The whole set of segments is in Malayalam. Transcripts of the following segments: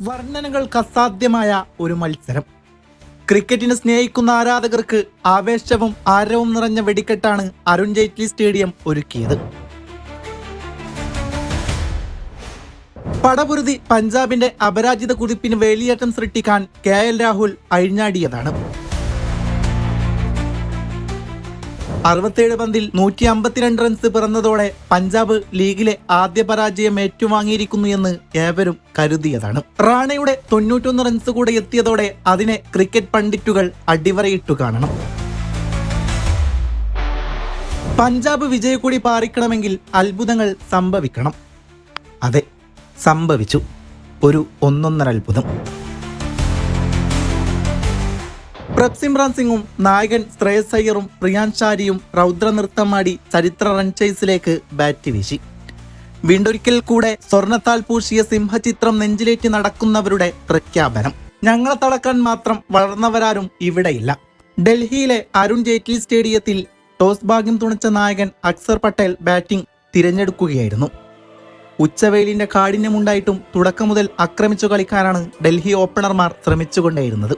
വർണ്ണനകൾക്ക് അസാധ്യമായ ഒരു മത്സരം. ക്രിക്കറ്റിനെ സ്നേഹിക്കുന്ന ആരാധകർക്ക് ആവേശവും ആരവവും നിറഞ്ഞ വെടിക്കെട്ടാണ് അരുൺ ജെയ്റ്റ്ലി സ്റ്റേഡിയം ഒരുക്കിയത്. പടപുരുതി പഞ്ചാബിന്റെ അപരാജിത കുതിപ്പിന് വേലിയേറ്റം സൃഷ്ടിക്കാൻ KL രാഹുൽ അഴിഞ്ഞാടിയതാണ്. 67 പന്തിൽ 152 റൺസ് പിറന്നതോടെ പഞ്ചാബ് ലീഗിലെ ആദ്യ പരാജയം ഏറ്റുവാങ്ങിയിരിക്കുന്നു എന്ന് ഏവരും കരുതിയതാണ്. റാണയുടെ 91 റൺസ് കൂടെ എത്തിയതോടെ അതിനെ ക്രിക്കറ്റ് പണ്ഡിറ്റുകൾ അടിവരയിട്ടു കാണണം. പഞ്ചാബ് വിജയക്കൂടി പാറിക്കണമെങ്കിൽ അത്ഭുതങ്ങൾ സംഭവിക്കണം. അതെ, സംഭവിച്ചു. ഒരു ഒന്നൊന്നര അത്ഭുതം. പ്രഭ്സിമ്രാൻ സിംഗും നായകൻ ശ്രേയസ് അയ്യറും പ്രിയാൻഷ് ആര്യയും രൗദ്ര നൃത്തമാടി ചരിത്ര റൺചേസിലേക്ക് ബാറ്റ് വീശി. വീണ്ടൊരിക്കൽ കൂടെ സ്വർണത്താൽ പൂശിയ സിംഹചിത്രം നെഞ്ചിലേറ്റി നടക്കുന്നവരുടെ പ്രഖ്യാപനം. ഞങ്ങളെ തളക്കാൻ മാത്രം വളർന്നവരാരും ഇവിടെയില്ല. ഡൽഹിയിലെ അരുൺ ജെയ്റ്റ്ലി സ്റ്റേഡിയത്തിൽ ടോസ് ഭാഗ്യം തുണച്ച നായകൻ അക്സർ പട്ടേൽ ബാറ്റിംഗ് തിരഞ്ഞെടുക്കുകയായിരുന്നു. ഉച്ചവെയിലിന്റെ കാഠിന്യമുണ്ടായിട്ടും തുടക്കം മുതൽ ആക്രമിച്ചു കളിക്കാനാണ് ഡൽഹി ഓപ്പണർമാർ ശ്രമിച്ചുകൊണ്ടേയിരുന്നത്.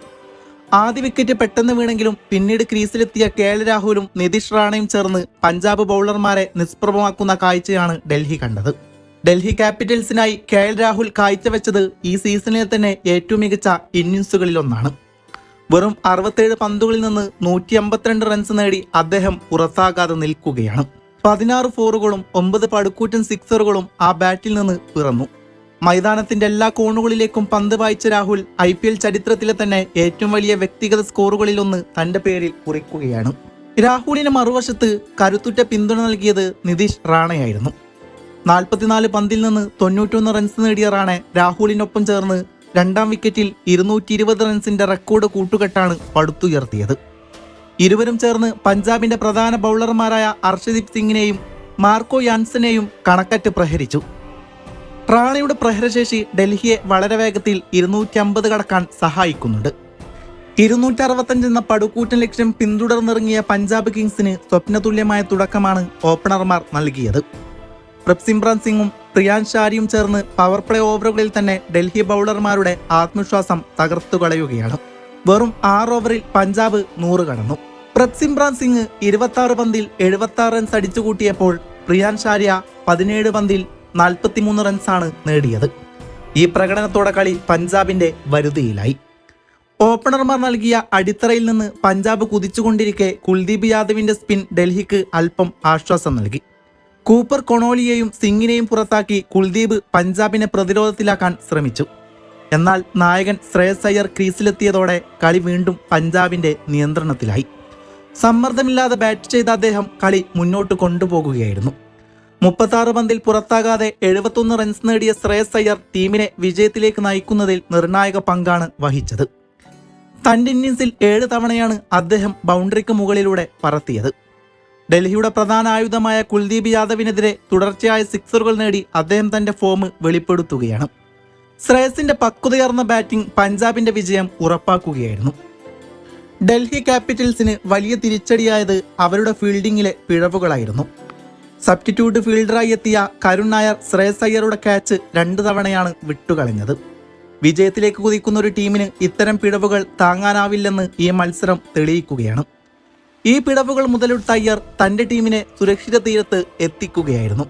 ആദ്യ വിക്കറ്റ് പെട്ടെന്ന് വീണെങ്കിലും പിന്നീട് ക്രീസിലെത്തിയ KL രാഹുലും നിതീഷ് റാണയും ചേർന്ന് പഞ്ചാബ് ബൗളർമാരെ നിഷ്പ്രഭമാക്കുന്ന കാഴ്ചയാണ് ഡൽഹി കണ്ടത്. ഡൽഹി ക്യാപിറ്റൽസിനായി KL രാഹുൽ കാഴ്ചവെച്ചത് ഈ സീസണിലെ തന്നെ ഏറ്റവും മികച്ച ഇന്നിംഗ്സുകളിലൊന്നാണ്. വെറും 67 പന്തുകളിൽ നിന്ന് 152 റൺസ് നേടി അദ്ദേഹം പുറത്താകാതെ നിൽക്കുകയാണ്. 16 ഫോറുകളും 9 പടുക്കൂറ്റൻ സിക്സറുകളും ആ ബാറ്റിൽ നിന്ന് പിറന്നു. മൈതാനത്തിന്റെ എല്ലാ കോണുകളിലേക്കും പന്ത് വായിച്ച രാഹുൽ IPL ചരിത്രത്തിലെ തന്നെ ഏറ്റവും വലിയ വ്യക്തിഗത സ്കോറുകളിലൊന്ന് തന്റെ പേരിൽ കുറിക്കുകയാണ്. രാഹുലിന് മറുവശത്ത് കരുത്തുറ്റ പിന്തുണ നൽകിയത് നിതീഷ് റാണയായിരുന്നു. 44 പന്തിൽ നിന്ന് 91 റൺസ് നേടിയ റാണെ രാഹുലിനൊപ്പം ചേർന്ന് രണ്ടാം വിക്കറ്റിൽ 220 റൺസിന്റെ റെക്കോർഡ് കൂട്ടുകെട്ടാണ് പടുത്തുയർത്തിയത്. ഇരുവരും ചേർന്ന് പഞ്ചാബിന്റെ പ്രധാന ബൗളർമാരായ അർഷദീപ് സിംഗിനെയും മാർക്കോ യാൻസനെയും കണക്കറ്റ് പ്രഹരിച്ചു. റാണയുടെ പ്രഹരശേഷി ഡൽഹിയെ വളരെ വേഗത്തിൽ 250 കടക്കാൻ സഹായിക്കുന്നുണ്ട്. 265 എന്ന പടുകൂറ്റൻ ലക്ഷ്യം പിന്തുടർന്നിറങ്ങിയ പഞ്ചാബ് കിങ്സിന് സ്വപ്നതുല്യമായ തുടക്കമാണ് ഓപ്പണർമാർ നൽകിയത്. പ്രഭ്സിമ്രാൻ സിംഗും പ്രിയാൻഷ് ആര്യയും ചേർന്ന് പവർ പ്ലേ ഓവറുകളിൽ തന്നെ ഡൽഹി ബൗളർമാരുടെ ആത്മവിശ്വാസം തകർത്തുകളയുകയാണ്. വെറും 6 ഓവറിൽ പഞ്ചാബ് 100 കടന്നു. പ്രഭ്സിമ്രാൻ സിംഗ് 26 പന്തിൽ 76 റൺസ് അടിച്ചുകൂട്ടിയപ്പോൾ പ്രിയാൻഷ് ആര്യ 17 പന്തിൽ 43 റൺസാണ് നേടിയത്. ഈ പ്രകടനത്തോടെ കളി പഞ്ചാബിന്റെ വരുതിയിലായി. ഓപ്പണർമാർ നൽകിയ അടിത്തറയിൽ നിന്ന് പഞ്ചാബ് കുതിച്ചുകൊണ്ടിരിക്കെ കുൽദീപ് യാദവിന്റെ സ്പിൻ ഡൽഹിക്ക് അല്പം ആശ്വാസം നൽകി. കൂപ്പർ കൊണോലിയെയും സിംഗിനെയും പുറത്താക്കി കുൽദീപ് പഞ്ചാബിനെ പ്രതിരോധത്തിലാക്കാൻ ശ്രമിച്ചു. എന്നാൽ നായകൻ ശ്രേയസ് അയ്യർ ക്രീസിലെത്തിയതോടെ കളി വീണ്ടും പഞ്ചാബിന്റെ നിയന്ത്രണത്തിലായി. സമ്മർദ്ദമില്ലാതെ ബാറ്റ് ചെയ്ത അദ്ദേഹം കളി മുന്നോട്ട് കൊണ്ടുപോകുകയായിരുന്നു. 36 പന്തിൽ പുറത്താകാതെ 71 റൺസ് നേടിയ ശ്രേയസ് അയ്യർ ടീമിനെ വിജയത്തിലേക്ക് നയിക്കുന്നതിൽ നിർണായക പങ്കാണ് വഹിച്ചത്. തന്റെ ഇന്നിംഗ്സിൽ 7 തവണയാണ് അദ്ദേഹം ബൗണ്ടറിക്ക് മുകളിലൂടെ പറത്തിയത്. ഡൽഹിയുടെ പ്രധാന ആയുധമായ കുൽദീപ് യാദവിനെതിരെ തുടർച്ചയായ സിക്സറുകൾ നേടി അദ്ദേഹം തന്റെ ഫോം വെളിപ്പെടുത്തുകയാണ്. ശ്രേയസിന്റെ പക്വതയാർന്ന ബാറ്റിംഗ് പഞ്ചാബിന്റെ വിജയം ഉറപ്പാക്കുകയായിരുന്നു. ഡൽഹി ക്യാപിറ്റൽസിന് വലിയ തിരിച്ചടിയായത് അവരുടെ ഫീൽഡിംഗിലെ പിഴവുകളായിരുന്നു. സബ്സ്റ്റിറ്റ്യൂട്ട് ഫീൽഡറായി എത്തിയ കരുൺ നായർ ശ്രേയസ് അയ്യറുടെ ക്യാച്ച് 2 തവണയാണ് വിട്ടുകളഞ്ഞത്. വിജയത്തിലേക്ക് കുതിക്കുന്ന ഒരു ടീമിന് ഇത്തരം പിഴവുകൾ താങ്ങാനാവില്ലെന്ന് ഈ മത്സരം തെളിയിക്കുകയാണ്. ഈ പിഴവുകൾ മുതലെടുത്ത അയ്യർ തന്റെ ടീമിനെ സുരക്ഷിത തീരത്ത് എത്തിക്കുകയായിരുന്നു.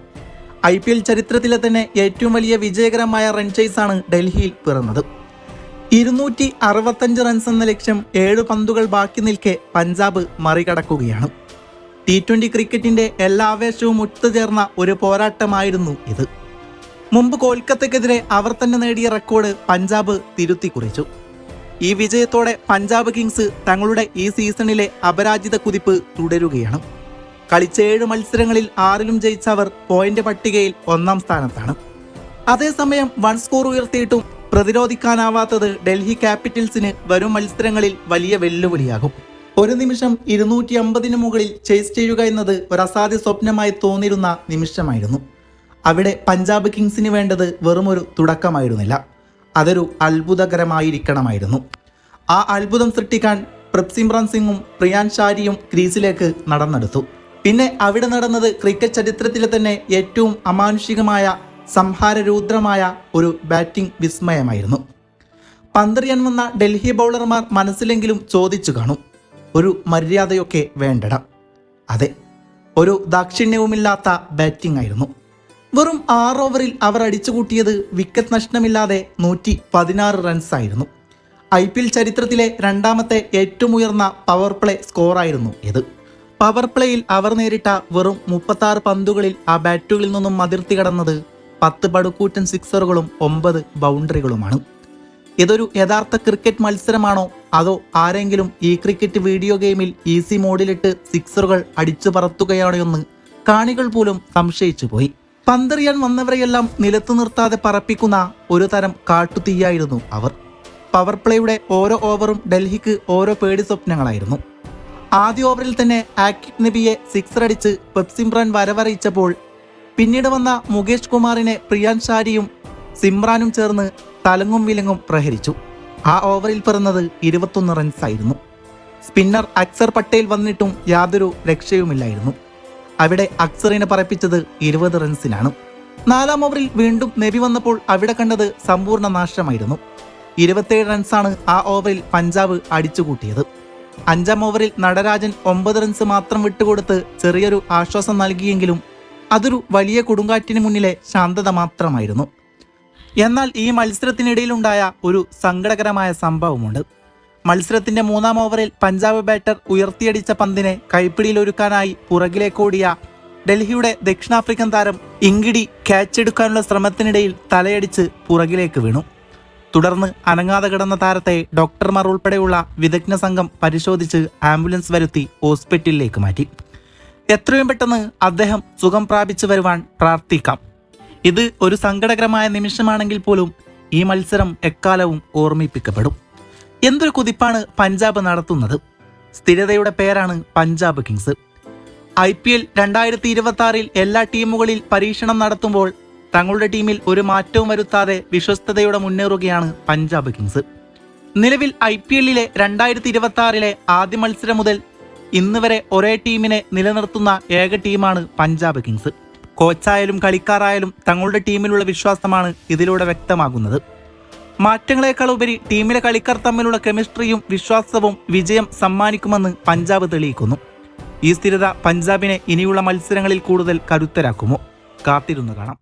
IPL ചരിത്രത്തിലെ തന്നെ ഏറ്റവും വലിയ വിജയകരമായ റൺചേസാണ് ഡൽഹിയിൽ പിറന്നത്. 265 റൺസ് എന്ന ലക്ഷ്യം 7 പന്തുകൾ ബാക്കി നിൽക്കെ പഞ്ചാബ് മറികടക്കുകയാണ്. T20 ക്രിക്കറ്റിന്റെ എല്ലാ ആവേശവും ഒത്തുചേർന്ന ഒരു പോരാട്ടമായിരുന്നു ഇത്. മുമ്പ് കൊൽക്കത്തയ്ക്കെതിരെ അവർ തന്നെ നേടിയ റെക്കോർഡ് പഞ്ചാബ് തിരുത്തി കുറിച്ചു. ഈ വിജയത്തോടെ പഞ്ചാബ് കിങ്സ് തങ്ങളുടെ ഈ സീസണിലെ അപരാജിത കുതിപ്പ് തുടരുകയാണ്. കളിച്ച 7 മത്സരങ്ങളിൽ 6ലും ജയിച്ചവർ പോയിന്റ് പട്ടികയിൽ 1ാം സ്ഥാനത്താണ്. അതേസമയം 1 സ്കോർ ഉയർത്തിയിട്ടും പ്രതിരോധിക്കാനാവാത്തത് ഡൽഹി ക്യാപിറ്റൽസിന് വരും മത്സരങ്ങളിൽ വലിയ വെല്ലുവിളിയാകും. ഒരു നിമിഷം 250 മുകളിൽ ചേസ് ചെയ്യുക എന്നത് ഒരു അസാധ്യ സ്വപ്നമായി തോന്നിയിരുന്ന നിമിഷമായിരുന്നു. അവിടെ പഞ്ചാബ് കിങ്സിന് വേണ്ടത് വെറുമൊരു തുടക്കമായിരുന്നില്ല, അതൊരു അത്ഭുതകരമായിരിക്കണമായിരുന്നു. ആ അത്ഭുതം സൃഷ്ടിക്കാൻ പ്രഭ്സിമ്രാൻ സിംഗും പ്രിയാൻഷ് ആര്യയും ക്രീസിലേക്ക് നടന്നെടുത്തു. പിന്നെ അവിടെ നടന്നത് ക്രിക്കറ്റ് ചരിത്രത്തിലെ തന്നെ ഏറ്റവും അമാനുഷികമായ സംഹാരരൂദ്രമായ ഒരു ബാറ്റിംഗ് വിസ്മയമായിരുന്നു. പന്തെറിയാൻ വന്ന ഡൽഹി ബൗളർമാർ മനസ്സിലെങ്കിലും ചോദിച്ചു കാണും, ഒരു മര്യാദയൊക്കെ വേണ്ടട. അതെ, ഒരു ദാക്ഷിണ്യവുമില്ലാത്ത ബാറ്റിംഗ് ആയിരുന്നു. വെറും 6 ഓവറിൽ അവർ അടിച്ചുകൂട്ടിയത് വിക്കറ്റ് നഷ്ടമില്ലാതെ 116 റൺസായിരുന്നു. IPL ചരിത്രത്തിലെ രണ്ടാമത്തെ ഏറ്റവും ഉയർന്ന പവർ പ്ലേ സ്കോറായിരുന്നു ഇത്. പവർ പ്ലേയിൽ അവർ നേരിട്ട വെറും 36 പന്തുകളിൽ ആ ബാറ്റുകളിൽ നിന്നും അതിർത്തി കടന്നത് 10 പടുക്കൂറ്റൻ സിക്സറുകളും 9 ബൗണ്ടറികളുമാണ്. ഇതൊരു യഥാർത്ഥ ക്രിക്കറ്റ് മത്സരമാണോ, അതോ ആരെങ്കിലും ഈ ക്രിക്കറ്റ് വീഡിയോ ഗെയിമിൽ ഈസി മോഡിലിട്ട് സിക്സറുകൾ അടിച്ചു പറത്തുകയാണോ എന്ന് കാണികൾ പോലും സംശയിച്ചു പോയി. പന്തെറിയാൻ വന്നവരെയെല്ലാം നിലത്തു നിർത്താതെ പറപ്പിക്കുന്ന ഒരു തരം കാട്ടുതീയായിരുന്നു അവർ. പവർ പ്ലേയുടെ ഓരോ ഓവറും ഡൽഹിക്ക് ഓരോ പേടി സ്വപ്നങ്ങളായിരുന്നു. ആദ്യ ഓവറിൽ തന്നെ ആക്കിബ് നബിയെ സിക്സർ അടിച്ച് പെപ്സിമ്രാൻ വരവറിയിച്ചപ്പോൾ പിന്നീട് വന്ന മുകേഷ് കുമാറിനെ പ്രിയാൻഷ് ചാരിയും സിമ്രാനും ചേർന്ന് തലങ്ങും വിലങ്ങും പ്രഹരിച്ചു. ആ ഓവറിൽ പിറന്നത് 21 റൺസായിരുന്നു. സ്പിന്നർ അക്സർ പട്ടേൽ വന്നിട്ടും യാതൊരു രക്ഷയുമില്ലായിരുന്നു. അവിടെ അക്സറിനെ പറപ്പിച്ചത് 20 റൺസിനാണ്. 4-ാം ഓവറിൽ വീണ്ടും നബി വന്നപ്പോൾ അവിടെ കണ്ടത് സമ്പൂർണ്ണ നാശമായിരുന്നു. 27 റൺസാണ് ആ ഓവറിൽ പഞ്ചാബ് അടിച്ചുകൂട്ടിയത്. 5-ാം ഓവറിൽ നടരാജൻ 9 റൺസ് മാത്രം വിട്ടുകൊടുത്ത് ചെറിയൊരു ആശ്വാസം നൽകിയെങ്കിലും അതൊരു വലിയ കൊടുങ്കാറ്റിന് മുന്നിലെ ശാന്തത മാത്രമായിരുന്നു. എന്നാൽ ഈ മത്സരത്തിനിടയിലുണ്ടായ ഒരു സങ്കടകരമായ സംഭവമുണ്ട്. മത്സരത്തിന്റെ 3-ാം ഓവറിൽ പഞ്ചാബ് ബാറ്റർ ഉയർത്തിയടിച്ച പന്തിനെ കൈപ്പിടിയിലൊരുക്കാനായി പുറകിലേക്കോടിയ ഡൽഹിയുടെ ദക്ഷിണാഫ്രിക്കൻ താരം ഇങ്കിഡി ക്യാച്ച് എടുക്കാനുള്ള ശ്രമത്തിനിടയിൽ തലയടിച്ച് പുറകിലേക്ക് വീണു. തുടർന്ന് അനങ്ങാതെ കിടന്ന താരത്തെ ഡോക്ടർമാർ ഉൾപ്പെടെയുള്ള വിദഗ്ധ സംഘം പരിശോധിച്ച് ആംബുലൻസ് വരുത്തി ഹോസ്പിറ്റലിലേക്ക് മാറ്റി. എത്രയും പെട്ടെന്ന് അദ്ദേഹം സുഖം പ്രാപിച്ചു വരുവാൻ പ്രാർത്ഥിക്കാം. ഇത് ഒരു സങ്കടകരമായ നിമിഷമാണെങ്കിൽ പോലും ഈ മത്സരം എക്കാലവും ഓർമ്മിപ്പിക്കപ്പെടും. എന്തൊരു കുതിപ്പാണ് പഞ്ചാബ് നടത്തുന്നത്. സ്ഥിരതയുടെ പേരാണ് പഞ്ചാബ് കിങ്സ്. IPL 2026 എല്ലാ ടീമുകളിൽ പരീക്ഷണം നടത്തുമ്പോൾ തങ്ങളുടെ ടീമിൽ ഒരു മാറ്റവും വരുത്താതെ വിശ്വസ്തയോടെ മുന്നേറുകയാണ് പഞ്ചാബ് കിങ്സ്. നിലവിൽ IPLലെ 2026 ആദ്യ മത്സരം മുതൽ ഇന്ന് വരെ ഒരേ ടീമിനെ നിലനിർത്തുന്ന ഏക ടീമാണ് പഞ്ചാബ് കിങ്സ്. കോച്ചായാലും കളിക്കാരായാലും തങ്ങളുടെ ടീമിലുള്ള വിശ്വാസമാണ് ഇതിലൂടെ വ്യക്തമാകുന്നത്. മാറ്റങ്ങളെക്കാൾ ഉപരി ടീമിലെ കളിക്കാർ തമ്മിലുള്ള കെമിസ്ട്രിയും വിശ്വാസവും വിജയം സമ്മാനിക്കുമെന്ന് പഞ്ചാബ് തെളിയിക്കുന്നു. ഈ സ്ഥിരത പഞ്ചാബിനെ ഇനിയുള്ള മത്സരങ്ങളിൽ കൂടുതൽ കരുത്തരാക്കുമോ? കാത്തിരുന്നു കാണാം.